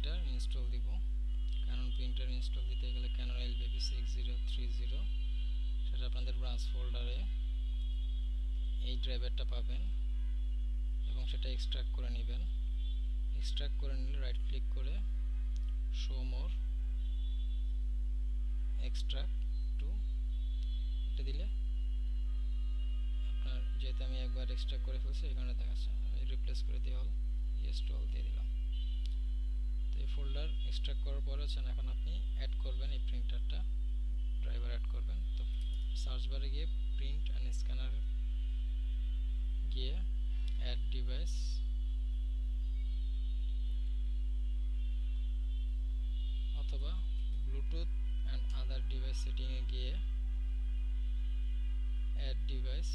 Printer install দিব। Canon printer install দিতে গেলে ক্যানন LBP 6030 সেটা আপনাদের ব্রাঞ্চ ফোল্ডারে এই ড্রাইভারটা পাবেন এবং সেটা এক্সট্রাক্ট করে নেবেন। এক্সট্রাক্ট করে নিলে রাইট ক্লিক করে শো মোর এক্সট্রাক্ট টু এটা দিলে আপনার, যেহেতু আমি একবার এক্সট্রাক্ট করে ফেলছি এই কারণে দেখাচ্ছে, রিপ্লেস করে দিয়ে হল ইয়েস টু অল দিয়ে দিলাম। তো এই ফোল্ডার এক্সট্রাক্ট করার পরে হচ্ছে এখন আপনি অ্যাড করবেন এই প্রিন্টারটা, ড্রাইভার অ্যাড করবেন। তো সার্চ বারে গিয়ে প্রিন্ট অ্যান্ড স্ক্যানার গিয়ে অ্যাড ডিভাইস, অথবা ব্লুটুথ অ্যান্ড আদার ডিভাইস সেটিংয়ে গিয়ে অ্যাড ডিভাইস,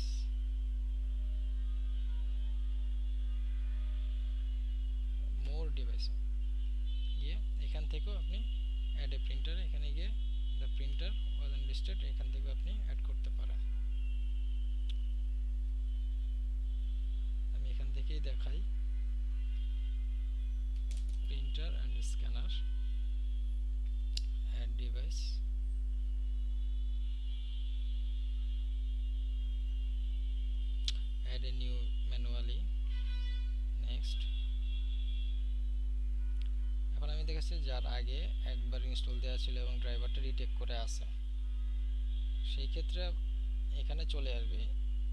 মোর ডিভাইস গিয়ে এখান থেকেও আপনি অ্যাড এ প্রিন্টার, এখানে গিয়ে দ্য প্রিন্টার ওয়াজ আনলিস্টেড এখান থেকেও আপনি অ্যাড করতে পারেন। আমি এখান থেকেই দেখাই printer and scanner add device, add a new manually, next. এখন আমি দেখাচ্ছি যার আগে একবার ইনস্টল দেওয়া ছিল এবং ড্রাইভারটা রিটেক করে আছে, সেই ক্ষেত্রে এখানে চলে আসবে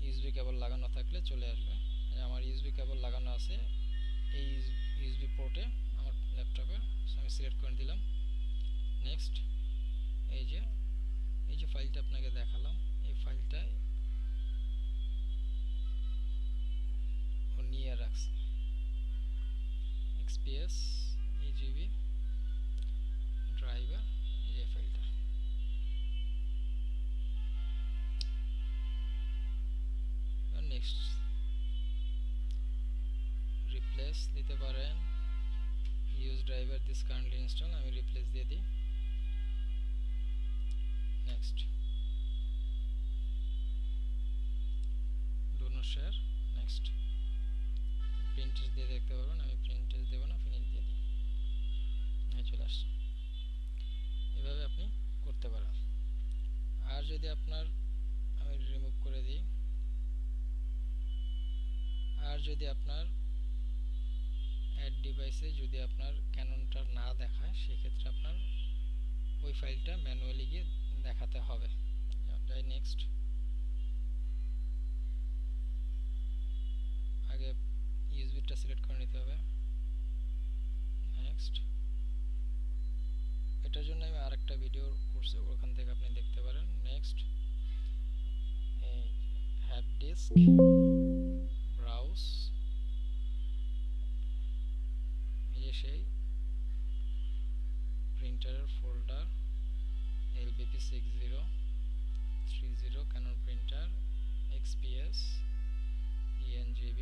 ইউএসবি কেবল লাগানো থাকলে চলে আসবে। আমার ইউএসবি কেবল লাগানো আছে এই ইউএসবি পোর্টে আমার ল্যাপটপে, আমি সিলেক্ট করে দিলাম। নেক্সট, এই যে ফাইলটা আপনাকে দেখালাম এই ফাইলটায় ও নিয়ে রাখছে XPS EGB ড্রাইভার, এই ফাইলটা। নেক্সট, রিপ্লেস দিতে পারেন, use driver this currently install, আমি রিপ্লেস দিয়ে দিই। Next, do not share, next. প্রিন্টেস দিয়ে দেখতে পারবেন, আমি প্রিন্টেস দেবো না, ফিনিশ দিয়ে দিই, চলে আসছে। এভাবে আপনি করতে পারেন। আর যদি আপনার, আমি রিমুভ করে দিই, আর যদি আপনার অ্যাড ডিভাইসে যদি আপনার ক্যাননটা না দেখায় সেক্ষেত্রে আপনার ওই ফাইলটা ম্যানুয়ালি গিয়ে দেখাতে হবে। যাই নেক্সট, আগে ইউএসবিটা সিলেক্ট করে নিতে হবে। নেক্সট, এটার জন্য আমি আরেকটা ভিডিও করছি, ওখান থেকে আপনি দেখতে পারেন। নেক্সট, হ্যাভ ডিস্ক ব্রাউজ, এই সেই প্রিন্টারের folder LBP 6030 Canon printer XPS ENGB